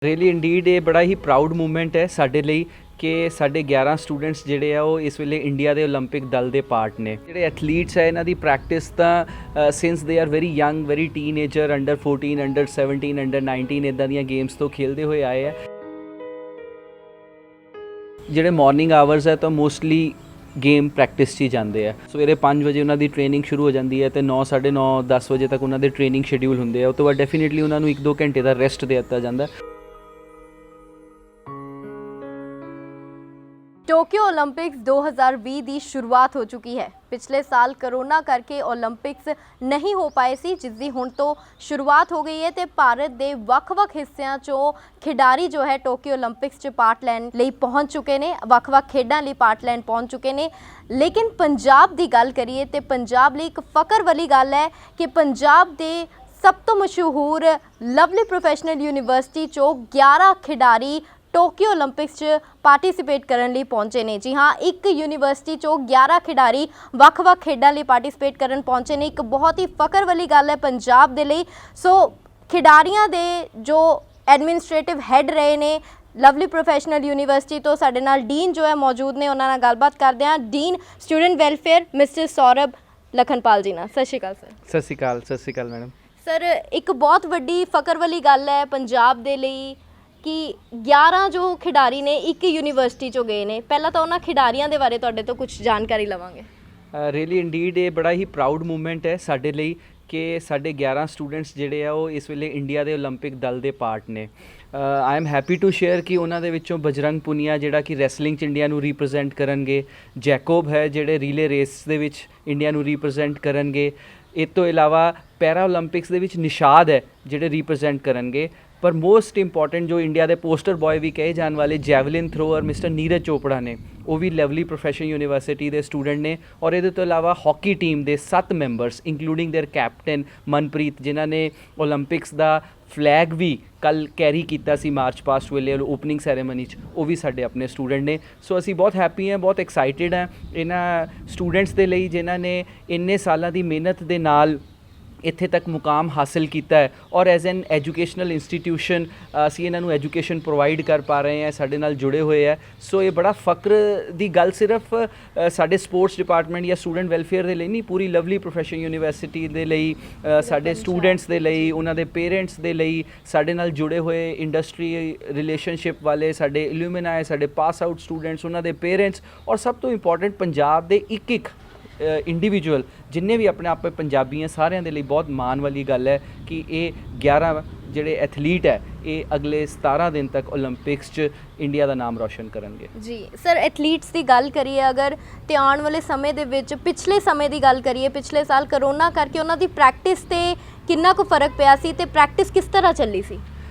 Really Indeed ਇਹ ਬੜਾ ਹੀ proud moment ਹੈ ਸਾਡੇ ਲਈ ਕਿ ਸਾਡੇ 11 ਸਟੂਡੈਂਟਸ ਜਿਹੜੇ ਆ ਉਹ ਇਸ ਵੇਲੇ ਇੰਡੀਆ ਦੇ 올림픽 ਦਲ ਦੇ ਪਾਰਟ ਨੇ। ਜਿਹੜੇ ਐਥਲੀਟਸ ਹੈ ਇਹਨਾਂ ਦੀ ਪ੍ਰੈਕਟਿਸ ਤਾਂ ਸਿੰਸ ਦੇ are very young, very teenager, under 14, under 17, under 19 ਇੱਦਾਂ ਦੀਆਂ ਗੇਮਸ ਤੋਂ ਖੇਲਦੇ ਹੋਏ ਆਏ ਆ। ਜਿਹੜੇ ਮਾਰਨਿੰਗ ਆਵਰਸ ਹੈ ਤਾਂ ਮੋਸਟਲੀ ਗੇਮ ਪ੍ਰੈਕਟਿਸ 'ਚ ਹੀ ਜਾਂਦੇ ਆ। ਸਵੇਰੇ 5 ਵਜੇ ਉਹਨਾਂ ਦੀ ਟ੍ਰੇਨਿੰਗ ਸ਼ੁਰੂ ਹੋ ਜਾਂਦੀ ਹੈ ਅਤੇ 9, 9:30, 10 ਵਜੇ ਤੱਕ ਉਹਨਾਂ ਦੇ ਟ੍ਰੇਨਿੰਗ ਸ਼ੈਡਿਊਲ ਹੁੰਦੇ ਆ। ਉਸ ਤੋਂ ਬਾਅਦ ਡੈਫੀਨੇਟਲੀ ਉਹਨਾਂ ਨੂੰ 1-2 ਘੰਟੇ ਦਾ ਰੈਸਟ ਦੇ ਦਿੱਤਾ ਜਾਂਦਾ। ਟੋਕੀਓ 올림픽ਸ 2020 ਦੀ ਸ਼ੁਰੂਆਤ ਹੋ ਚੁੱਕੀ ਹੈ। ਪਿਛਲੇ ਸਾਲ ਕਰੋਨਾ ਕਰਕੇ 올림픽ਸ ਨਹੀਂ ਹੋ ਪਾਏ ਸੀ, ਜਿਸ ਦੀ ਹੁਣ ਤੋਂ ਸ਼ੁਰੂਆਤ ਹੋ ਗਈ ਹੈ ਤੇ ਭਾਰਤ ਦੇ ਵੱਖ-ਵੱਖ ਹਿੱਸਿਆਂ 'ਚੋਂ ਖਿਡਾਰੀ ਜੋ ਹੈ ਟੋਕੀਓ 올림픽ਸ 'ਚ ਪਾਰਟ ਲੈਣ ਲਈ ਪਹੁੰਚ ਚੁੱਕੇ ਨੇ, ਵੱਖ-ਵੱਖ ਖੇਡਾਂ ਲਈ ਪਾਰਟ ਲੈਣ ਪਹੁੰਚ ਚੁੱਕੇ ਨੇ। ਲੇਕਿਨ ਪੰਜਾਬ ਦੀ ਗੱਲ ਕਰੀਏ ਤੇ ਪੰਜਾਬ ਲਈ ਇੱਕ ਫਖਰ ਵਾਲੀ ਗੱਲ ਹੈ ਕਿ ਪੰਜਾਬ ਦੇ ਸਭ ਤੋਂ ਮਸ਼ਹੂਰ ਲਵਲੀ ਪ੍ਰੋਫੈਸ਼ਨਲ ਯੂਨੀਵਰਸਿਟੀ 'ਚੋਂ 11 ਖਿਡਾਰੀ ਟੋਕੀਓ 올림픽ਸ 'ਚ ਪਾਰਟਿਸਿਪੇਟ ਕਰਨ ਲਈ ਪਹੁੰਚੇ ਨੇ। ਜੀ ਹਾਂ, ਇੱਕ ਯੂਨੀਵਰਸਿਟੀ 'ਚੋਂ 11 ਖਿਡਾਰੀ ਵੱਖ-ਵੱਖ ਖੇਡਾਂ ਲਈ ਪਾਰਟਿਸਿਪੇਟ ਕਰਨ ਪਹੁੰਚੇ ਨੇ। ਇੱਕ ਬਹੁਤ ਹੀ ਫਖਰ ਵਾਲੀ ਗੱਲ ਹੈ ਪੰਜਾਬ ਦੇ ਲਈ। ਸੋ ਖਿਡਾਰੀਆਂ ਦੇ ਜੋ ਐਡਮਿਨਿਸਟ੍ਰੇਟਿਵ ਹੈੱਡ ਰਹੇ ਨੇ ਲਵਲੀ ਪ੍ਰੋਫੈਸ਼ਨਲ ਯੂਨੀਵਰਸਿਟੀ ਤੋਂ ਸਾਡੇ ਨਾਲ ਡੀਨ ਜੋ ਹੈ ਮੌਜੂਦ ਨੇ, ਉਹਨਾਂ ਨਾਲ ਗੱਲਬਾਤ ਕਰਦੇ ਹਾਂ। Dean student welfare mister Saurabh Lakhanpal ਜੀ ਨਾਲ। ਸਤਿ ਸ਼੍ਰੀ ਅਕਾਲ ਸਰ। ਸਤਿ ਸ਼੍ਰੀ ਅਕਾਲ। ਸਤਿ ਸ਼੍ਰੀ ਅਕਾਲ ਮੈਡਮ। ਸਰ, ਇੱਕ ਬਹੁਤ ਵੱਡੀ ਫਖਰ ਵਾਲੀ ਗੱਲ ਹੈ ਪੰਜਾਬ ਦੇ ਲਈ ਕਿ 11 ਜੋ ਖਿਡਾਰੀ ਨੇ ਇੱਕ ਯੂਨੀਵਰਸਿਟੀ 'ਚੋਂ ਗਏ ਨੇ। ਪਹਿਲਾਂ ਤਾਂ ਉਹਨਾਂ ਖਿਡਾਰੀਆਂ ਦੇ ਬਾਰੇ ਤੁਹਾਡੇ ਤੋਂ ਕੁਝ ਜਾਣਕਾਰੀ ਲਵਾਂਗੇ। ਰੀਅਲੀ ਇੰਡੀਡ ਇਹ ਬੜਾ ਹੀ ਪ੍ਰਾਊਡ ਮੂਮੈਂਟ ਹੈ ਸਾਡੇ ਲਈ ਕਿ ਸਾਡੇ 11 ਸਟੂਡੈਂਟਸ ਜਿਹੜੇ ਆ ਉਹ ਇਸ ਵੇਲੇ ਇੰਡੀਆ ਦੇ 올림픽 ਦਲ ਦੇ ਪਾਰਟ ਨੇ। I am happy to share ਕਿ ਉਹਨਾਂ ਦੇ ਵਿੱਚੋਂ ਬਜਰੰਗ ਪੁਨੀਆ ਜਿਹੜਾ ਕਿ ਰੈਸਲਿੰਗ 'ਚ ਇੰਡੀਆ ਨੂੰ ਰਿਪਰੈਜ਼ੈਂਟ ਕਰਨਗੇ, ਜੈਕੋਬ ਹੈ ਜਿਹੜੇ ਰੀਲੇ ਰੇਸ ਦੇ ਵਿੱਚ ਇੰਡੀਆ ਨੂੰ ਰਿਪਰੈਜ਼ੈਂਟ ਕਰਨਗੇ। ਇਸ ਤੋਂ ਇਲਾਵਾ ਪੈਰਾ 올림픽ਸ ਦੇ ਵਿੱਚ ਨਿਸ਼ਾਦ ਹੈ ਜਿਹੜੇ ਰਿਪਰੈਜ਼ੈਂਟ ਕਰਨਗੇ। ਪਰ ਮੋਸਟ ਇੰਪੋਰਟੈਂਟ ਜੋ ਇੰਡੀਆ ਦੇ ਪੋਸਟਰ ਬॉय ਵੀ ਕਹੇ ਜਾਣ ਵਾਲੇ javelin thrower mister Neeraj Chopra ਨੇ, ਉਹ ਵੀ ਲਵਲੀ ਪ੍ਰੋਫੈਸ਼ਨਲ ਯੂਨੀਵਰਸਿਟੀ ਦੇ ਸਟੂਡੈਂਟ ਨੇ। ਔਰ ਇਹਦੇ ਤੋਂ ਇਲਾਵਾ ਹਾਕੀ ਟੀਮ ਦੇ 7 ਮੈਂਬਰਸ ਇੰਕਲੂਡਿੰਗ देयर ਕੈਪਟਨ ਮਨਪ੍ਰੀਤ, ਜਿਨ੍ਹਾਂ ਨੇ 올림픽ਸ ਦਾ ਫਲੈਗ ਵੀ ਕੱਲ ਕੈਰੀ ਕੀਤਾ ਸੀ ਮਾਰਚ ਪਾਸਟ ਵੇਲੇ ਓਪਨਿੰਗ ਸੈਰੇਮਨੀ 'ਚ, ਉਹ ਵੀ ਸਾਡੇ ਆਪਣੇ ਸਟੂਡੈਂਟ ਨੇ। ਸੋ ਅਸੀਂ ਬਹੁਤ ਹੈਪੀ ਹਾਂ, ਬਹੁਤ ਐਕਸਾਈਟਿਡ ਹਾਂ ਇਹਨਾਂ ਸਟੂਡੈਂਟਸ ਦੇ ਲਈ ਜਿਨ੍ਹਾਂ ਨੇ ਇੰਨੇ ਸਾਲਾਂ ਦੀ ਮਿਹਨਤ ਦੇ ਨਾਲ ਇੱਥੇ ਤੱਕ ਮੁਕਾਮ ਹਾਸਿਲ ਕੀਤਾ ਹੈ। ਔਰ ਐਜ਼ ਐਨ ਐਜੂਕੇਸ਼ਨਲ ਇੰਸਟੀਟਿਊਸ਼ਨ ਅਸੀਂ ਇਹਨਾਂ ਨੂੰ ਐਜੂਕੇਸ਼ਨ ਪ੍ਰੋਵਾਈਡ ਕਰ ਪਾ ਰਹੇ ਹਾਂ, ਸਾਡੇ ਨਾਲ ਜੁੜੇ ਹੋਏ ਹੈ। ਸੋ ਇਹ ਬੜਾ ਫਖਰ ਦੀ ਗੱਲ ਸਿਰਫ ਸਾਡੇ ਸਪੋਰਟਸ ਡਿਪਾਰਟਮੈਂਟ ਜਾਂ ਸਟੂਡੈਂਟ ਵੈਲਫੇਅਰ ਦੇ ਲਈ ਨਹੀਂ, ਪੂਰੀ ਲਵਲੀ ਪ੍ਰੋਫੈਸ਼ਨਲ ਯੂਨੀਵਰਸਿਟੀ ਦੇ ਲਈ, ਸਾਡੇ ਸਟੂਡੈਂਟਸ ਦੇ ਲਈ, ਉਹਨਾਂ ਦੇ ਪੇਰੈਂਟਸ ਦੇ ਲਈ, ਸਾਡੇ ਨਾਲ ਜੁੜੇ ਹੋਏ ਇੰਡਸਟਰੀ ਰਿਲੇਸ਼ਨਸ਼ਿਪ ਵਾਲੇ ਸਾਡੇ ਇਲੂਮੀਨਾਈ, ਸਾਡੇ ਪਾਸ ਆਊਟ ਸਟੂਡੈਂਟਸ, ਉਹਨਾਂ ਦੇ ਪੇਰੈਂਟਸ, ਔਰ ਸਭ ਤੋਂ ਇੰਪੋਰਟੈਂਟ ਪੰਜਾਬ ਦੇ ਇੱਕ ਇੰਡੀਵਿਜੂਅਲ ਜਿੰਨੇ ਵੀ ਆਪਣੇ ਆਪ ਪੰਜਾਬੀ ਹੈ, ਸਾਰਿਆਂ ਦੇ ਲਈ ਬਹੁਤ ਮਾਣ ਵਾਲੀ ਗੱਲ ਹੈ ਕਿ ਇਹ 11 ਜਿਹੜੇ ਐਥਲੀਟ ਹੈ ਇਹ ਅਗਲੇ 17 ਦਿਨ ਤੱਕ 올림픽ਸ 'ਚ ਇੰਡੀਆ ਦਾ ਨਾਮ ਰੌਸ਼ਨ ਕਰਨਗੇ। ਜੀ ਸਰ, ਐਥਲੀਟਸ ਦੀ ਗੱਲ ਕਰੀਏ ਅਗਰ ਤੇ ਆਉਣ ਵਾਲੇ ਸਮੇਂ ਦੇ ਵਿੱਚ ਪਿਛਲੇ ਸਮੇਂ ਦੀ ਗੱਲ ਕਰੀਏ, ਪਿਛਲੇ ਸਾਲ ਕਰੋਨਾ ਕਰਕੇ ਉਹਨਾਂ ਦੀ ਪ੍ਰੈਕਟਿਸ ਤੇ ਕਿੰਨਾ ਕੁ ਫਰਕ ਪਿਆ ਸੀ ਤੇ ਪ੍ਰੈਕਟਿਸ ਕਿਸ ਤਰ੍ਹਾਂ ਚੱਲੀ ਸੀ?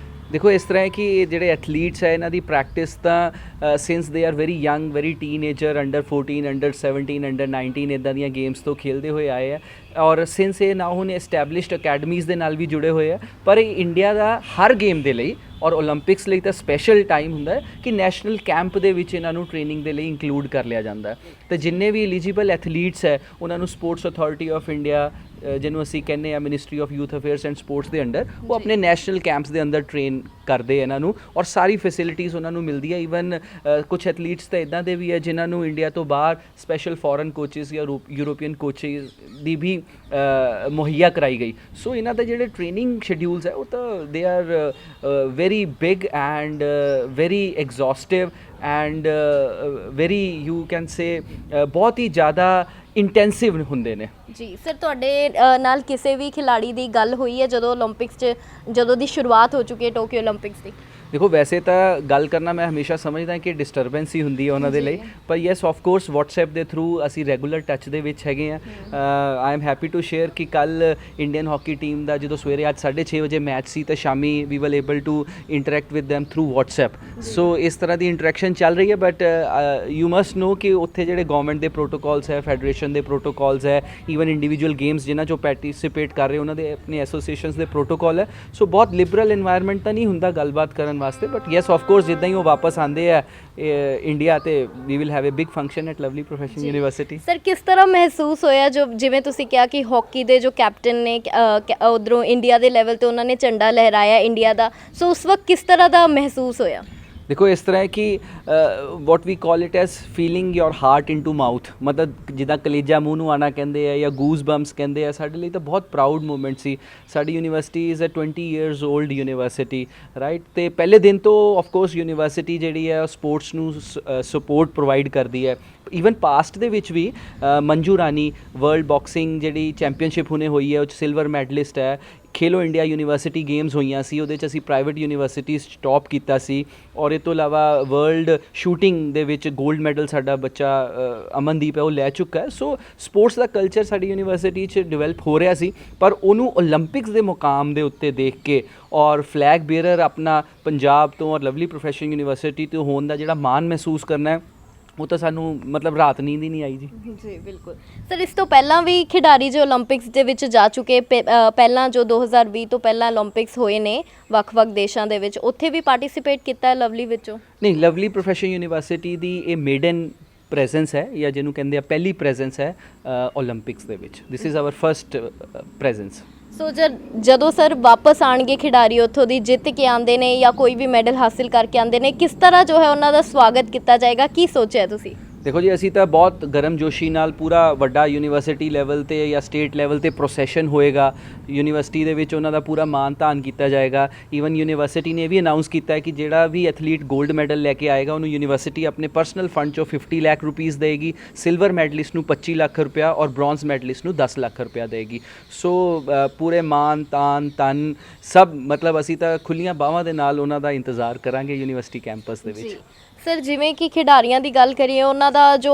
ਦੇਖੋ, ਇਸ ਤਰ੍ਹਾਂ ਹੈ ਕਿ ਜਿਹੜੇ ਐਥਲੀਟਸ ਹੈ ਇਹਨਾਂ ਦੀ ਪ੍ਰੈਕਟਿਸ ਤਾਂ ਸਿੰਸ ਦੇ are very young, very teenager, under 14, under 17, under 19 ਇੱਦਾਂ ਦੀਆਂ ਗੇਮਸ ਤੋਂ ਖੇਲਦੇ ਹੋਏ ਆਏ ਆ। ਔਰ ਸਿੰਸ ਇਹ ਨਾ ਹੁਣ ਐਸਟੈਬਲਿਸ਼ਡ ਅਕੈਡਮੀਜ਼ ਦੇ ਨਾਲ ਵੀ ਜੁੜੇ ਹੋਏ ਆ। ਪਰ ਇਹ ਇੰਡੀਆ ਦਾ ਹਰ ਗੇਮ ਦੇ ਲਈ ਔਰ 올림픽ਸ ਲਈ ਤਾਂ ਸਪੈਸ਼ਲ ਟਾਈਮ ਹੁੰਦਾ ਹੈ ਕਿ ਨੈਸ਼ਨਲ ਕੈਂਪ ਦੇ ਵਿੱਚ ਇਹਨਾਂ ਨੂੰ ਟ੍ਰੇਨਿੰਗ ਦੇ ਲਈ ਇੰਕਲੂਡ ਕਰ ਲਿਆ ਜਾਂਦਾ। ਅਤੇ ਜਿੰਨੇ ਵੀ ਐਲੀਜੀਬਲ ਐਥਲੀਟਸ ਹੈ ਉਹਨਾਂ ਨੂੰ ਸਪੋਰਟਸ ਅਥਾਰਟੀ ਆਫ ਇੰਡੀਆ, ਜਿਹਨੂੰ ਅਸੀਂ ਕਹਿੰਦੇ ਹਾਂ ministry of youth affairs and sports ਦੇ ਅੰਡਰ, ਉਹ ਆਪਣੇ ਨੈਸ਼ਨਲ ਕੈਂਪਸ ਦੇ ਅੰਦਰ ਟ੍ਰੇਨ ਕਰਦੇ ਇਹਨਾਂ ਨੂੰ ਔਰ ਸਾਰੀ ਫੈਸਿਲਿਟੀਜ਼ ਉਹਨਾਂ ਨੂੰ ਮਿਲਦੀ ਹੈ। ਈਵਨ ਕੁਛ ਐਥਲੀਟਸ ਤਾਂ ਇੱਦਾਂ ਦੇ ਵੀ ਹੈ ਜਿਨ੍ਹਾਂ ਨੂੰ ਇੰਡੀਆ ਤੋਂ ਬਾਹਰ ਸਪੈਸ਼ਲ ਫੋਰਨ ਕੋਚਿਸ ਜਾਂ ਯੂਰੋਪੀਅਨ ਕੋਚਿਸ ਦੀ ਵੀ ਮੁਹੱਈਆ ਕਰਾਈ ਗਈ। ਸੋ ਇਹਨਾਂ ਦੇ ਜਿਹੜੇ ਟ੍ਰੇਨਿੰਗ ਸ਼ੈਡਿਊਲਸ ਹੈ ਉਹ ਤਾਂ they are very big and very exhaustive and very you can say ਬਹੁਤ ਹੀ ਜ਼ਿਆਦਾ ਇੰਟੈਂਸਿਵ ਹੁੰਦੇ ਨੇ। ਜੀ ਸਰ, ਤੁਹਾਡੇ ਨਾਲ ਕਿਸੇ ਵੀ ਖਿਲਾੜੀ ਦੀ ਗੱਲ ਹੋਈ ਹੈ ਜਦੋਂ 올림픽ਸ 'ਚ ਜਦੋਂ ਦੀ ਸ਼ੁਰੂਆਤ ਹੋ ਚੁੱਕੀ ਹੈ ਟੋਕੀਓ 올림픽ਸ ਦੀ? ਦੇਖੋ, ਵੈਸੇ ਤਾਂ ਗੱਲ ਕਰਨਾ ਮੈਂ ਹਮੇਸ਼ਾ ਸਮਝਦਾ ਕਿ ਡਿਸਟਰਬੈਂਸ ਹੀ ਹੁੰਦੀ ਹੈ ਉਹਨਾਂ ਦੇ ਲਈ, ਪਰ ਯੈਸ ਆਫ ਕੋਰਸ WhatsApp ਦੇ ਥਰੂ ਅਸੀਂ ਰੈਗੂਲਰ ਟੱਚ ਦੇ ਵਿੱਚ ਹੈਗੇ ਹਾਂ। I am happy to share ਕਿ ਕੱਲ ਇੰਡੀਅਨ ਹਾਕੀ ਟੀਮ ਦਾ ਜਦੋਂ ਸਵੇਰੇ ਅੱਜ 6:30 ਵਜੇ ਮੈਚ ਸੀ ਤਾਂ ਸ਼ਾਮੀ we were able to interact with them through WhatsApp। So ਇਸ ਤਰ੍ਹਾਂ ਦੀ ਇੰਟਰੈਕਸ਼ਨ ਚੱਲ ਰਹੀ ਹੈ। ਬਟ ਯੂ ਮਸਟ ਨੋ ਕਿ ਉੱਥੇ ਜਿਹੜੇ ਗਵਰਨਮੈਂਟ ਦੇ ਪ੍ਰੋਟੋਕੋਲਸ ਹੈ, ਫੈਡਰੇਸ਼ਨ ਦੇ ਪ੍ਰੋਟੋਕੋਲਸ ਹੈ, ਈਵਨ ਈਵਨ ਇੰਡੀਵਿਜੂਅਲ ਗੇਮਸ ਜਿਨ੍ਹਾਂ 'ਚੋਂ ਪਾਰਟੀਸਿਪੇਟ ਕਰ ਰਹੇ ਉਹਨਾਂ ਦੇ ਆਪਣੇ ਐਸੋਸੀਏਸ਼ਨਸ ਦੇ ਪ੍ਰੋਟੋਕੋਲ ਹੈ। ਸੋ ਬਹੁਤ ਲਿਬਰਲ ਇਨਵਾਇਰਨਮੈਂਟ ਤਾਂ ਨਹੀਂ ਹੁੰਦਾ ਗੱਲਬਾਤ ਕਰਨ ਵਾਸਤੇ, ਬਟ ਯੈਸ ਆਫ ਕੋਰਸ ਜਿੱਦਾਂ ਹੀ ਉਹ ਵਾਪਸ ਆਉਂਦੇ ਆ ਇੰਡੀਆ ਤੇ we will have a big function at Lovely Professional University. Sir ਕਿਸ ਤਰ੍ਹਾਂ ਮਹਿਸੂਸ ਹੋਇਆ ਜੋ ਜਿਵੇਂ ਤੁਸੀਂ ਕਿਹਾ ਕਿ ਹਾਕੀ ਦੇ ਜੋ ਕੈਪਟਨ ਨੇ ਉਧਰੋਂ ਇੰਡੀਆ ਦੇ ਲੈਵਲ ਤੇ ਉਹਨਾਂ ਨੇ ਝੰਡਾ ਲਹਿਰਾਇਆ ਇੰਡੀਆ ਦਾ, ਸੋ ਉਸ ਵਕਤ ਕਿਸ ਤਰ੍ਹਾਂ ਦਾ ਮਹਿਸੂਸ ਹੋਇਆ? ਦੇਖੋ ਇਸ ਤਰ੍ਹਾਂ ਹੈ ਕਿ what we call it as feeling your heart into mouth, ਮਤਲਬ ਜਿੱਦਾਂ ਕਲੇਜਾ ਮੂੰਹ ਨੂੰ ਆਉਣਾ ਕਹਿੰਦੇ ਆ ਜਾਂ ਗੂਜ਼ ਬੰਪਸ ਕਹਿੰਦੇ ਆ, ਸਾਡੇ ਲਈ ਤਾਂ ਬਹੁਤ ਪ੍ਰਾਊਡ ਮੂਮੈਂਟ ਸੀ। ਸਾਡੀ university is a 20 years old university, right. ਤੇ ਪਹਿਲੇ ਦਿਨ ਤੋਂ ਆਫ ਕੋਰਸ ਯੂਨੀਵਰਸਿਟੀ ਜਿਹੜੀ ਹੈ ਸਪੋਰਟਸ ਨੂੰ ਸਪੋਰਟ ਪ੍ਰੋਵਾਈਡ ਕਰਦੀ ਹੈ। ਈਵਨ ਪਾਸਟ ਦੇ ਵਿੱਚ ਵੀ ਮੰਜੂ ਰਾਣੀ ਵਰਲਡ ਬਾਕਸਿੰਗ ਜਿਹੜੀ ਚੈਂਪੀਅਨਸ਼ਿਪ ਹੁਣੇ ਹੋਈ ਹੈ ਉਹ 'ਚ ਸਿਲਵਰ ਮੈਡਲਿਸਟ ਹੈ। ਖੇਲੋ ਇੰਡੀਆ ਯੂਨੀਵਰਸਿਟੀ ਗੇਮਸ ਹੋਈਆਂ ਸੀ, ਉਹਦੇ 'ਚ ਅਸੀਂ ਪ੍ਰਾਈਵੇਟ ਯੂਨੀਵਰਸਿਟੀਜ਼ ਟੌਪ ਕੀਤਾ ਸੀ। ਔਰ ਇਹ ਤੋਂ ਇਲਾਵਾ ਵਰਲਡ ਸ਼ੂਟਿੰਗ ਦੇ ਵਿੱਚ 골ਡ ਮੈਡਲ ਸਾਡਾ ਬੱਚਾ ਅਮਨਦੀਪ ਹੈ ਉਹ ਲੈ ਚੁੱਕਾ ਹੈ। ਸੋ ਸਪੋਰਟਸ ਦਾ ਕਲਚਰ ਸਾਡੀ ਯੂਨੀਵਰਸਿਟੀ 'ਚ ਡਿਵੈਲਪ ਹੋ ਰਿਹਾ ਸੀ, ਪਰ ਉਹਨੂੰ ਓਲੰਪਿਕਸ ਦੇ ਮੁਕਾਮ ਦੇ ਉੱਤੇ ਦੇਖ ਕੇ ਔਰ ਫਲੈਗ ਬੇਅਰਰ ਆਪਣਾ ਪੰਜਾਬ ਤੋਂ ਔਰ ਲਵਲੀ ਪ੍ਰੋਫੈਸ਼ਨਲ ਯੂਨੀਵਰਸਿਟੀ ਤੋਂ ਹੋਣ ਦਾ ਜਿਹੜਾ ਮਾਣ ਮਹਿਸੂਸ ਕਰਨਾ ਹੈ ਉਹ ਤਾਂ ਸਾਨੂੰ ਮਤਲਬ ਰਾਤ ਨੀਂਦ ਹੀ ਨਹੀਂ ਆਈ ਜੀ। ਜੀ ਬਿਲਕੁਲ ਸਰ, ਇਸ ਤੋਂ ਪਹਿਲਾਂ ਵੀ ਖਿਡਾਰੀ ਜੋ ਓਲੰਪਿਕਸ ਦੇ ਵਿੱਚ ਜਾ ਚੁੱਕੇ, ਪਹਿਲਾਂ ਜੋ 2020 ਤੋਂ ਪਹਿਲਾਂ ਓਲੰਪਿਕਸ ਹੋਏ ਨੇ ਵੱਖ-ਵੱਖ ਦੇਸ਼ਾਂ ਦੇ ਵਿੱਚ, ਉੱਥੇ ਵੀ ਪਾਰਟਿਸਿਪੇਟ ਕੀਤਾ ਹੈ ਲਵਲੀ ਵਿੱਚੋਂ? ਨਹੀਂ, ਲਵਲੀ ਪ੍ਰੋਫੈਸ਼ਨਲ ਯੂਨੀਵਰਸਿਟੀ ਦੀ ਇਹ ਮੇਡਨ ਪ੍ਰੈਜ਼ੈਂਸ ਹੈ ਜਾਂ ਜਿਹਨੂੰ ਕਹਿੰਦੇ ਆ ਪਹਿਲੀ ਪ੍ਰੈਜ਼ੈਂਸ ਹੈ ਓਲੰਪਿਕਸ ਦੇ ਵਿੱਚ। This is our first presence. So ਜਦੋਂ ਸਰ ਵਾਪਸ ਆਣਗੇ ਖਿਡਾਰੀ ਉੱਥੋਂ ਦੀ ਜਿੱਤ ਕੇ ਆਉਂਦੇ ਨੇ ਜਾਂ ਕੋਈ ਵੀ ਮੈਡਲ ਹਾਸਿਲ ਕਰਕੇ ਆਉਂਦੇ ਨੇ, ਕਿਸ ਤਰ੍ਹਾਂ ਜੋ ਹੈ ਉਹਨਾਂ ਦਾ ਸਵਾਗਤ ਕੀਤਾ ਜਾਏਗਾ, ਕੀ ਸੋਚਿਆ ਤੁਸੀਂ? ਦੇਖੋ ਜੀ ਅਸੀਂ ਤਾਂ ਬਹੁਤ ਗਰਮਜੋਸ਼ੀ ਨਾਲ ਪੂਰਾ ਵੱਡਾ ਯੂਨੀਵਰਸਿਟੀ ਲੈਵਲ ਤੇ ਜਾਂ ਸਟੇਟ ਲੈਵਲ ਤੇ ਪ੍ਰੋਸੈਸ਼ਨ ਹੋਏਗਾ, ਯੂਨੀਵਰਸਿਟੀ ਦੇ ਵਿੱਚ ਉਹਨਾਂ ਦਾ ਪੂਰਾ ਮਾਣ ਤਾਣ ਕੀਤਾ ਜਾਏਗਾ। ਈਵਨ ਯੂਨੀਵਰਸਿਟੀ ਨੇ ਇਹ ਵੀ ਅਨਾਊਂਸ ਕੀਤਾ ਹੈ ਕਿ ਜਿਹੜਾ ਵੀ ਐਥਲੀਟ 골ਡ ਮੈਡਲ ਲੈ ਕੇ ਆਏਗਾ ਉਹਨੂੰ ਯੂਨੀਵਰਸਿਟੀ ਆਪਣੇ ਪਰਸਨਲ ਫੰਡ ਚੋਂ 50 ਲੱਖ ਰੁਪੀਸ ਦੇਗੀ, ਸਿਲਵਰ ਮੈਡਲਿਸਟ ਨੂੰ 25 ਲੱਖ ਰੁਪਇਆ ਔਰ ਬ੍ਰੌਂਜ਼ ਮੈਡਲਿਸਟ ਨੂੰ 10 ਲੱਖ ਰੁਪਇਆ ਦੇਗੀ। ਸੋ ਪੂਰੇ ਮਾਣ ਤਾਣ ਤਨ ਸਭ, ਮਤਲਬ ਅਸੀਂ ਤਾਂ ਖੁੱਲੀਆਂ ਬਾਹਾਂ ਦੇ ਨਾਲ ਉਹਨਾਂ ਦਾ ਇੰਤਜ਼ਾਰ ਕਰਾਂਗੇ ਯੂਨੀਵਰਸਿਟੀ ਕੈਂਪਸ ਦੇ ਵਿੱਚ। ਸਰ ਜਿਵੇਂ ਕਿ ਖਿਡਾਰੀਆਂ ਦੀ ਗੱਲ ਕਰੀਏ, ਉਹਨਾਂ ਦਾ ਜੋ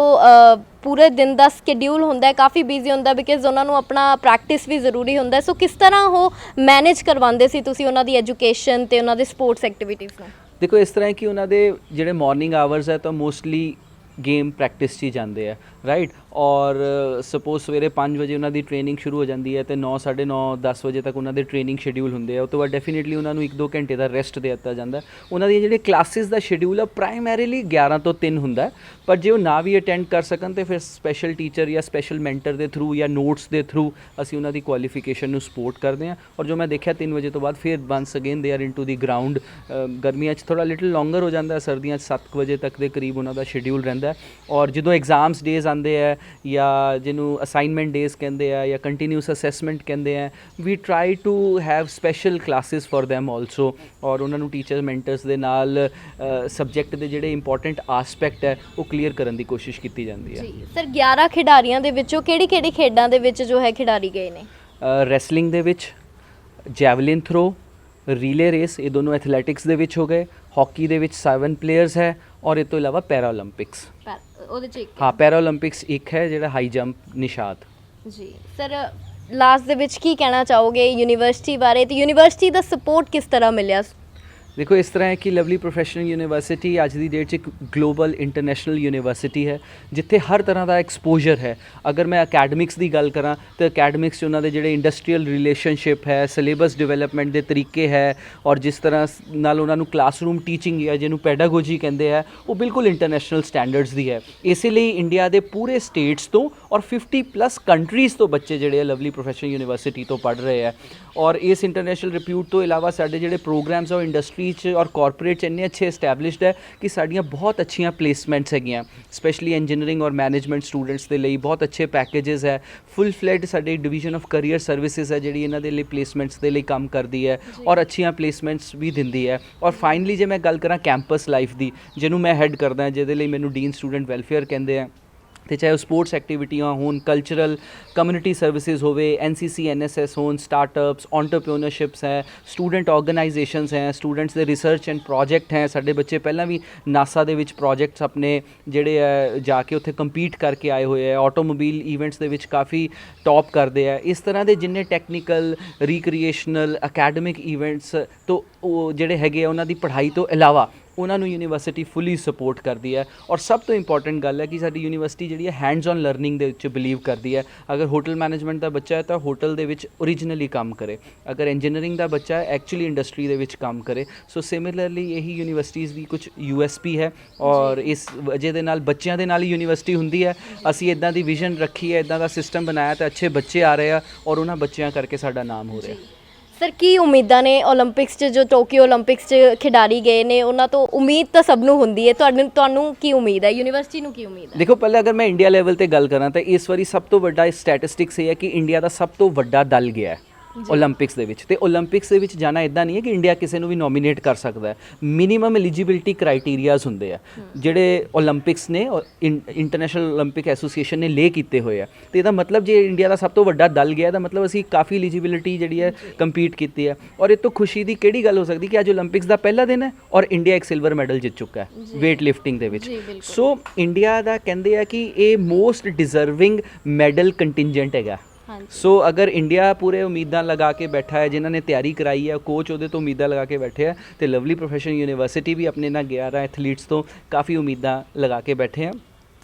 ਪੂਰੇ ਦਿਨ ਦਾ ਸ਼ਡਿਊਲ ਹੁੰਦਾ ਹੈ ਕਾਫੀ ਬਿਜ਼ੀ ਹੁੰਦਾ, ਬਿਕਾਜ਼ ਉਹਨਾਂ ਨੂੰ ਆਪਣਾ ਪ੍ਰੈਕਟਿਸ ਵੀ ਜ਼ਰੂਰੀ ਹੁੰਦਾ, ਸੋ ਕਿਸ ਤਰ੍ਹਾਂ ਉਹ ਮੈਨੇਜ ਕਰਵਾਉਂਦੇ ਸੀ ਤੁਸੀਂ ਉਹਨਾਂ ਦੀ ਐਜੂਕੇਸ਼ਨ ਤੇ ਉਹਨਾਂ ਦੇ ਸਪੋਰਟਸ ਐਕਟੀਵਿਟੀਜ਼ ਨੂੰ? ਦੇਖੋ ਇਸ ਤਰ੍ਹਾਂ ਹੈ ਕਿ ਉਹਨਾਂ ਦੇ ਜਿਹੜੇ ਮਾਰਨਿੰਗ ਆਵਰਸ ਹੈ ਤਾਂ ਮੋਸਟਲੀ ਗੇਮ ਪ੍ਰੈਕਟਿਸ 'ਚ ਹੀ ਜਾਂਦੇ ਆ, ਰਾਈਟ। ਔਰ ਸਪੋਜ਼ ਸਵੇਰੇ 5 ਵਜੇ ਉਹਨਾਂ ਦੀ ਟ੍ਰੇਨਿੰਗ ਸ਼ੁਰੂ ਹੋ ਜਾਂਦੀ ਹੈ ਤੇ 9, 9:30, 10 ਵਜੇ ਤੱਕ ਉਹਨਾਂ ਦੇ ਟ੍ਰੇਨਿੰਗ ਸ਼ਡਿਊਲ ਹੁੰਦੇ ਆ। ਉਸ ਤੋਂ ਬਾਅਦ ਡੈਫੀਨੇਟਲੀ ਉਹਨਾਂ ਨੂੰ 1-2 ਘੰਟੇ ਦਾ ਰੈਸਟ ਦੇ ਦਿੱਤਾ ਜਾਂਦਾ। ਉਹਨਾਂ ਦੀਆਂ ਜਿਹੜੇ ਕਲਾਸਿਸ ਦਾ ਸ਼ਡਿਊਲ ਆ ਪ੍ਰਾਇਮਰੀਲੀ 11 ਤੋਂ 3 ਹੁੰਦਾ, ਪਰ ਜੇ ਉਹ ਨਾ ਵੀ ਅਟੈਂਡ ਕਰ ਸਕਣ ਤੇ ਫਿਰ ਸਪੈਸ਼ਲ ਟੀਚਰ ਜਾਂ ਸਪੈਸ਼ਲ ਮੈਂਟਰ ਦੇ ਥਰੂ ਜਾਂ ਨੋਟਸ ਦੇ ਥਰੂ ਅਸੀਂ ਉਹਨਾਂ ਦੀ ਕੁਆਲੀਫਿਕੇਸ਼ਨ ਨੂੰ ਸਪੋਰਟ ਕਰਦੇ ਹਾਂ। ਔਰ ਜੋ ਮੈਂ ਦੇਖਿਆ 3 ਵਜੇ ਤੋਂ ਬਾਅਦ ਫਿਰ ones again they are into the ground. ਗਰਮੀਆਂ 'ਚ ਥੋੜ੍ਹਾ ਲਿਟਲ ਲੌਂਗਰ ਹੋ ਜਾਂਦਾ, ਸਰਦੀਆਂ 'ਚ 7 ਵਜੇ ਤੱਕ ਦੇ ਕਰੀਬ ਉਹਨਾਂ ਦਾ ਸ਼ਡਿਊਲ ਰਹਿੰਦਾ। ਔਰ ਜਦੋਂ ਐਗਜ਼ਾਮਸ ਡੇਜ਼ ਆਉਂਦੇ ਆ ਜਾਂ ਜਿਹਨੂੰ ਅਸਾਈਨਮੈਂਟ ਡੇਜ਼ ਕਹਿੰਦੇ ਆ ਜਾਂ ਕੰਟੀਨਿਊਸ ਅਸੈਸਮੈਂਟ ਕਹਿੰਦੇ ਆ, we try to have special classes for them also. ਔਰ ਉਹਨਾਂ ਨੂੰ ਟੀਚਰ ਮੈਂਟਰਸ ਦੇ ਨਾਲ ਸਬਜੈਕਟ ਦੇ ਜਿਹੜੇ ਇੰਪੋਰਟੈਂਟ ਆਸਪੈਕਟ ਹੈ ਉਹ ਕਲੀਅਰ ਕਰਨ ਦੀ ਕੋਸ਼ਿਸ਼ ਕੀਤੀ ਜਾਂਦੀ ਹੈ। ਜੀ ਸਰ, 11 ਖਿਡਾਰੀਆਂ ਦੇ ਵਿੱਚੋਂ ਕਿਹੜੀ ਖੇਡਾਂ ਦੇ ਵਿੱਚ ਜੋ ਹੈ ਖਿਡਾਰੀ ਗਏ ਨੇ? ਰੈਸਲਿੰਗ ਦੇ ਵਿੱਚ, ਜੈਵਲਿਨ ਥਰੋ, ਰੀਲੇ ਰੇਸ, ਇਹ ਦੋਨੋਂ ਐਥਲੈਟਿਕਸ ਦੇ ਵਿੱਚ ਹੋ ਗਏ। ਹਾਕੀ ਦੇ ਵਿੱਚ 7 ਪਲੇਅਰਸ ਹੈ ਔਰ ਇਹ ਤੋਂ ਇਲਾਵਾ ਪੈਰਾ ਓਲੰਪਿਕਸ ਉਹਦੇ 'ਚ ਇੱਕ, ਹਾਂ ਪੈਰਾ ਓਲੰਪਿਕਸ ਇੱਕ ਹੈ ਜਿਹੜਾ ਹਾਈ ਜੰਪ ਨਿਸ਼ਾਦ। ਜੀ ਸਰ, ਲਾਸਟ ਦੇ ਵਿੱਚ ਕੀ ਕਹਿਣਾ ਚਾਹੋਗੇ ਯੂਨੀਵਰਸਿਟੀ ਬਾਰੇ ਤੇ ਯੂਨੀਵਰਸਿਟੀ ਦਾ ਸਪੋਰਟ ਕਿਸ ਤਰ੍ਹਾਂ ਮਿਲਿਆ? ਦੇਖੋ ਇਸ ਤਰ੍ਹਾਂ ਹੈ ਕਿ ਲਵਲੀ ਪ੍ਰੋਫੈਸ਼ਨਲ ਯੂਨੀਵਰਸਿਟੀ ਅੱਜ ਦੀ ਡੇਟ 'ਚ ਇੱਕ ਗਲੋਬਲ ਇੰਟਰਨੈਸ਼ਨਲ ਯੂਨੀਵਰਸਿਟੀ ਹੈ ਜਿੱਥੇ ਹਰ ਤਰ੍ਹਾਂ ਦਾ ਐਕਸਪੋਜਰ ਹੈ। ਅਗਰ ਮੈਂ ਅਕੈਡਮਿਕਸ ਦੀ ਗੱਲ ਕਰਾਂ ਤਾਂ ਅਕੈਡਮਿਕਸ 'ਚ ਉਹਨਾਂ ਦੇ ਜਿਹੜੇ ਇੰਡਸਟਰੀਅਲ ਰਿਲੇਸ਼ਨਸ਼ਿਪ ਹੈ, ਸਿਲੇਬਸ ਡਿਵੈਲਪਮੈਂਟ ਦੇ ਤਰੀਕੇ ਹੈ ਔਰ ਜਿਸ ਤਰ੍ਹਾਂ ਨਾਲ ਉਹਨਾਂ ਨੂੰ ਕਲਾਸਰੂਮ ਟੀਚਿੰਗ ਹੈ ਜਿਹਨੂੰ ਪੈਡਾਗੋਜੀ ਕਹਿੰਦੇ ਆ, ਉਹ ਬਿਲਕੁਲ ਇੰਟਰਨੈਸ਼ਨਲ ਸਟੈਂਡਰਡਸ ਦੀ ਹੈ। ਇਸੇ ਲਈ ਇੰਡੀਆ ਦੇ ਪੂਰੇ ਸਟੇਟਸ ਤੋਂ ਔਰ 50+ ਕੰਟਰੀਜ਼ ਤੋਂ ਬੱਚੇ ਜਿਹੜੇ ਆ ਲਵਲੀ ਪ੍ਰੋਫੈਸ਼ਨਲ ਯੂਨੀਵਰਸਿਟੀ ਤੋਂ ਪੜ੍ਹ ਰਹੇ ਆ। ਔਰ ਇਸ ਇੰਟਰਨੈਸ਼ਨਲ ਰਿਪਿਊਟ ਤੋਂ ਇਲਾਵਾ ਸਾਡੇ ਜਿਹੜੇ ਪ੍ਰੋਗਰਾਮਸ ਆ ਉਹ ਇੰਡਸਟਰੀ 'ਚ ਔਰ ਕਾਰਪੋਰੇਟ 'ਚ ਇੰਨੇ ਅੱਛੇ ਐਸਟੈਬਲਿਸ਼ਡ ਹੈ ਕਿ ਸਾਡੀਆਂ ਬਹੁਤ ਅੱਛੀਆਂ ਪਲੇਸਮੈਂਟਸ ਹੈਗੀਆਂ, ਸਪੈਸ਼ਲੀ ਇੰਜੀਨੀਅਰਿੰਗ ਔਰ ਮੈਨੇਜਮੈਂਟ ਸਟੂਡੈਂਟਸ ਦੇ ਲਈ ਬਹੁਤ ਅੱਛੇ ਪੈਕੇजेस ਹੈ। ਫੁੱਲ ਫਲੈਡ ਸਾਡੀ ਡਿਵੀਜ਼ਨ ਆਫ ਕਰੀਅਰ ਸਰਵਿਸਿਜ਼ ਹੈ ਜਿਹੜੀ ਇਹਨਾਂ ਦੇ ਲਈ ਪਲੇਸਮੈਂਟਸ ਦੇ ਲਈ ਕੰਮ ਕਰਦੀ ਹੈ ਔਰ ਅੱਛੀਆਂ ਪਲੇਸਮੈਂਟਸ ਵੀ ਦਿੰਦੀ ਹੈ। ਔਰ ਫਾਈਨਲੀ ਜੇ ਮੈਂ ਗੱਲ ਕਰਾਂ ਕੈਂਪਸ ਲਾਈਫ ਦੀ, ਜਿਹਨੂੰ ਮੈਂ ਹੈਡ ਕਰਦਾ, ਜਿਹਦੇ ਲਈ ਮੈਨੂੰ ਡੀਨ ਸਟੂਡੈਂਟ ਵੈਲਫੇਅਰ ਕਹਿੰਦੇ ਆ, ਤੇ ਚਾਹੇ ਉਹ ਸਪੋਰਟਸ ਐਕਟੀਵਿਟੀਆਂ ਹੋਣ, ਕਲਚਰਲ ਕਮਿਊਨਿਟੀ ਸਰਵਿਸਿਜ਼ ਹੋਵੇ, NCC NSS ਹੋਣ, ਸਟਾਰਟਅਪਸ, ਐਂਟਰਪ੍ਰੀਨਰਸ਼ਿਪਸ ਹੈ, ਸਟੂਡੈਂਟ ਆਰਗੇਨਾਈਜੇਸ਼ਨਸ ਹੈ, ਸਟੂਡੈਂਟਸ ਦੇ ਰਿਸਰਚ ਐਂਡ ਪ੍ਰੋਜੈਕਟ ਹੈ। ਸਾਡੇ ਬੱਚੇ ਪਹਿਲਾਂ ਵੀ ਨਾਸਾ ਦੇ ਵਿੱਚ ਪ੍ਰੋਜੈਕਟਸ ਆਪਣੇ ਜਿਹੜੇ ਹੈ ਜਾ ਕੇ ਉੱਥੇ ਕੰਪੀਟ ਕਰਕੇ ਆਏ ਹੋਏ ਹੈ, ਆਟੋਮੋਬਾਈਲ ਈਵੈਂਟਸ ਦੇ ਵਿੱਚ ਕਾਫੀ ਟੌਪ ਕਰਦੇ ਆ। ਇਸ ਤਰ੍ਹਾਂ ਦੇ ਜਿੰਨੇ ਟੈਕਨੀਕਲ, ਰੀਕ੍ਰੀਏਸ਼ਨਲ, ਅਕੈਡਮਿਕ ਈਵੈਂਟਸ ਤੋਂ ਉਹ ਜਿਹੜੇ ਹੈਗੇ ਆ ਉਹਨਾਂ ਦੀ ਪੜ੍ਹਾਈ ਤੋਂ ਇਲਾਵਾ ਉਹਨਾਂ ਨੂੰ ਯੂਨੀਵਰਸਿਟੀ ਫੁੱਲੀ ਸਪੋਰਟ ਕਰਦੀ ਹੈ। ਔਰ ਸਭ ਤੋਂ ਇੰਪੋਰਟੈਂਟ ਗੱਲ ਹੈ ਕਿ ਸਾਡੀ ਯੂਨੀਵਰਸਿਟੀ ਜਿਹੜੀ ਹੈ ਹੈਂਡਸ ਔਨ ਲਰਨਿੰਗ ਦੇ ਵਿੱਚ ਬਿਲੀਵ ਕਰਦੀ ਹੈ। ਅਗਰ ਹੋਟਲ ਮੈਨੇਜਮੈਂਟ ਦਾ ਬੱਚਾ ਹੈ ਤਾਂ ਹੋਟਲ ਦੇ ਵਿੱਚ ਓਰੀਜਨਲੀ ਕੰਮ ਕਰੇ, ਅਗਰ ਇੰਜੀਨੀਅਰਿੰਗ ਦਾ ਬੱਚਾ ਹੈ ਐਕਚੁਅਲੀ ਇੰਡਸਟਰੀ ਦੇ ਵਿੱਚ ਕੰਮ ਕਰੇ। ਸੋ ਸਿਮਿਲਰਲੀ ਇਹੀ ਯੂਨੀਵਰਸਿਟੀਜ਼ ਦੀ ਕੁਝ USP ਹੈ ਔਰ ਇਸ ਵਜ੍ਹਾ ਦੇ ਨਾਲ ਬੱਚਿਆਂ ਦੇ ਨਾਲ ਹੀ ਯੂਨੀਵਰਸਿਟੀ ਹੁੰਦੀ ਹੈ। ਅਸੀਂ ਇਦਾਂ ਦੀ ਵਿਜ਼ਨ ਰੱਖੀ ਹੈ, ਇਦਾਂ ਦਾ ਸਿਸਟਮ ਬਣਾਇਆ ਤਾਂ ਅੱਛੇ ਬੱਚੇ ਆ ਰਹੇ ਆ ਔਰ ਉਹਨਾਂ ਬੱਚਿਆਂ ਕਰਕੇ ਸਾਡਾ ਨਾਮ ਹੋ ਰਿਹਾ। ਸਰ ਕੀ ਉਮੀਦਾਂ ਨੇ ਓਲੰਪਿਕਸ 'ਚ, ਜੋ ਟੋਕੀਓ ਓਲੰਪਿਕਸ 'ਚ ਖਿਡਾਰੀ ਗਏ ਨੇ ਉਹਨਾਂ ਤੋਂ ਉਮੀਦ ਤਾਂ ਸਭ ਨੂੰ ਹੁੰਦੀ ਹੈ, ਤੁਹਾਨੂੰ ਕੀ ਉਮੀਦ ਹੈ, ਯੂਨੀਵਰਸਿਟੀ ਨੂੰ ਕੀ ਉਮੀਦ ਹੈ? ਦੇਖੋ ਪਹਿਲਾਂ ਅਗਰ ਮੈਂ ਇੰਡੀਆ ਲੈਵਲ ਤੇ ਗੱਲ ਕਰਾਂ ਤਾਂ ਇਸ ਵਾਰੀ ਸਭ ਤੋਂ ਵੱਡਾ ਸਟੈਟਿਸਟਿਕਸ ਇਹ ਹੈ ਕਿ ਇੰਡੀਆ ਦਾ ਸਭ ਤੋਂ ਵੱਡਾ ਦਲ ਗਿਆ ਹੈ ਓਲੰਪਿਕਸ ਦੇ ਵਿੱਚ। ਤੇ ਓਲੰਪਿਕਸ ਦੇ ਵਿੱਚ ਜਾਣਾ ਇਦਾਂ ਨਹੀਂ ਹੈ ਕਿ ਇੰਡੀਆ ਕਿਸੇ ਨੂੰ ਵੀ ਨੋਮੀਨੇਟ ਕਰ ਸਕਦਾ ਹੈ। ਮਿਨੀਮਮ ਐਲੀਜੀਬਿਲਟੀ ਕ੍ਰਾਈਟੇਰੀਆਜ਼ ਹੁੰਦੇ ਆ ਜਿਹੜੇ ਓਲੰਪਿਕਸ ਨੇ ਇੰਟਰਨੈਸ਼ਨਲ ਓਲੰਪਿਕ ਐਸੋਸੀਏਸ਼ਨ ਨੇ ਲੇ ਕੀਤੇ ਹੋਏ ਆ। ਤੇ ਇਹਦਾ ਮਤਲਬ ਜੇ ਇੰਡੀਆ ਦਾ ਸਭ ਤੋਂ ਵੱਡਾ ਦਲ ਗਿਆ ਤਾਂ ਮਤਲਬ ਅਸੀਂ ਕਾਫੀ ਐਲੀਜੀਬਿਲਟੀ ਜਿਹੜੀ ਹੈ ਕੰਪੀਟ ਕੀਤੀ ਹੈ। ਔਰ ਇਹ ਤੋਂ ਖੁਸ਼ੀ ਦੀ ਕਿਹੜੀ ਗੱਲ ਹੋ ਸਕਦੀ ਕਿ ਅੱਜ ਓਲੰਪਿਕਸ ਦਾ ਪਹਿਲਾ ਦਿਨ ਹੈ ਔਰ ਇੰਡੀਆ ਇੱਕ ਸਿਲਵਰ ਮੈਡਲ ਜਿੱਤ ਚੁੱਕਾ ਹੈ ਵੇਟ ਲਿਫਟਿੰਗ ਦੇ ਵਿੱਚ। ਸੋ ਇੰਡੀਆ ਦਾ ਕਹਿੰਦੇ ਆ ਕਿ ਇਹ ਮੋਸਟ ਡਿਜ਼ਰਵਿੰਗ ਮੈਡਲ ਕੰਟਿੰਜੈਂਟ ਹੈਗਾ। ਸੋ ਅਗਰ ਇੰਡੀਆ ਪੂਰੇ ਉਮੀਦਾਂ ਲਗਾ ਕੇ ਬੈਠਾ ਹੈ, ਜਿਨ੍ਹਾਂ ਨੇ ਤਿਆਰੀ ਕਰਾਈ ਹੈ, ਕੋਚ ਉਹਦੇ ਤੋਂ ਉਮੀਦਾਂ ਲਗਾ ਕੇ ਬੈਠੇ ਆ, ਤੇ ਲਵਲੀ ਪ੍ਰੋਫੈਸ਼ਨਲ ਯੂਨੀਵਰਸਿਟੀ ਵੀ ਆਪਣੇ ਨਾਲ 11 ਐਥਲੀਟਸ ਤੋਂ ਕਾਫੀ ਉਮੀਦਾਂ ਲਗਾ ਕੇ ਬੈਠੇ ਆ।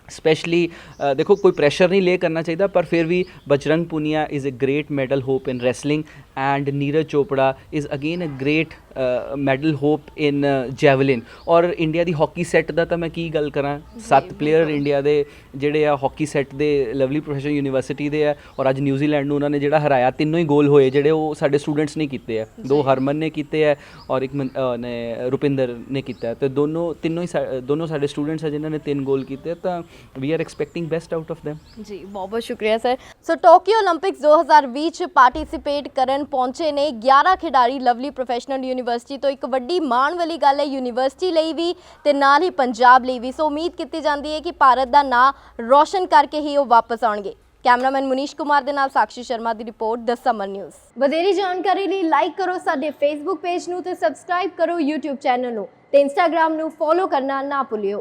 ਸਪੈਸ਼ਲੀ ਦੇਖੋ ਕੋਈ ਪ੍ਰੈਸ਼ਰ ਨਹੀਂ ਲੇ ਕਰਨਾ ਚਾਹੀਦਾ, ਪਰ ਫਿਰ ਵੀ Bajrang Punia is a great medal hope in wrestling and Neeraj Chopra is again a great medal hope in javelin. ਔਰ ਇੰਡੀਆ ਦੀ ਹਾਕੀ ਸੈੱਟ ਦਾ ਤਾਂ ਮੈਂ ਕੀ ਗੱਲ ਕਰਾਂ, 7 ਪਲੇਅਰ ਇੰਡੀਆ ਦੇ ਜਿਹੜੇ ਆ ਹਾਕੀ ਸੈੱਟ ਦੇ ਲਵਲੀ ਪ੍ਰੋਫੈਸ਼ਨਲ ਯੂਨੀਵਰਸਿਟੀ ਦੇ ਆ ਔਰ ਅੱਜ ਨਿਊਜ਼ੀਲੈਂਡ ਨੂੰ ਉਹਨਾਂ ਨੇ ਜਿਹੜਾ ਹਰਾਇਆ, ਤਿੰਨੋਂ ਹੀ ਗੋਲ ਹੋਏ ਜਿਹੜੇ ਉਹ ਸਾਡੇ ਸਟੂਡੈਂਟਸ ਨੇ ਕੀਤੇ ਆ। 2 ਹਰਮਨ ਨੇ ਕੀਤੇ ਆ ਔਰ ਇੱਕ ਨੇ ਰੁਪਿੰਦਰ ਨੇ ਕੀਤਾ ਤੇ ਦੋਨੋਂ ਸਾਡੇ ਸਟੂਡੈਂਟਸ ਆ ਜਿਨ੍ਹਾਂ ਨੇ 3 ਗੋਲ ਕੀਤੇ। ਤਾਂ we are expecting best out of them। ਜੀ ਬਹੁਤ ਬਹੁਤ ਸ਼ੁਕਰੀਆ ਸਰ। ਸੋ ਟੋਕੀਓ ਓਲੰਪਿਕਸ 2020 ਚ ਪਾਰਟਿਸਿਪੇਟ ਕਰਨ ਪਹੁੰਚੇ ਨੇ 11 ਖਿਡਾਰੀ ਲਵਲੀ ਪ੍ਰੋਫੈਸ਼ਨਲ ਯੂਨੀਵਰਸਿਟੀ ਤੋਂ। ਇੱਕ ਵੱਡੀ ਮਾਣ ਵਾਲੀ ਗੱਲ ਹੈ ਯੂਨੀਵਰਸਿਟੀ ਲਈ ਵੀ ਤੇ ਨਾਲ ਹੀ ਪੰਜਾਬ ਲਈ ਵੀ। ਸੋ ਉਮੀਦ ਕੀਤੀ ਜਾਂਦੀ ਹੈ ਕਿ ਭਾਰਤ ਦਾ ਨਾਂ ਰੋਸ਼ਨ ਕਰਕੇ ਹੀ ਉਹ ਵਾਪਸ ਆਉਣਗੇ। ਕੈਮਰਾਮੈਨ ਮਨੀਸ਼ ਕੁਮਾਰ ਦੇ ਨਾਲ ਸਾਕਸ਼ੀ ਸ਼ਰਮਾ ਦੀ ਰਿਪੋਰਟ, ਦ ਸਮਰ ਨਿਊਜ਼। ਵਧੇਰੀ ਜਾਣਕਾਰੀ ਲਈ ਲਾਈਕ ਕਰੋ ਸਾਡੇ ਫੇਸਬੁੱਕ ਪੇਜ ਨੂੰ ਤੇ ਸਬਸਕ੍ਰਾਈਬ ਕਰੋ YouTube ਚੈਨਲ ਨੂੰ ਤੇ Instagram ਨੂੰ ਫੋਲੋ ਕਰਨਾ ਨਾ ਭੁੱਲਿਓ।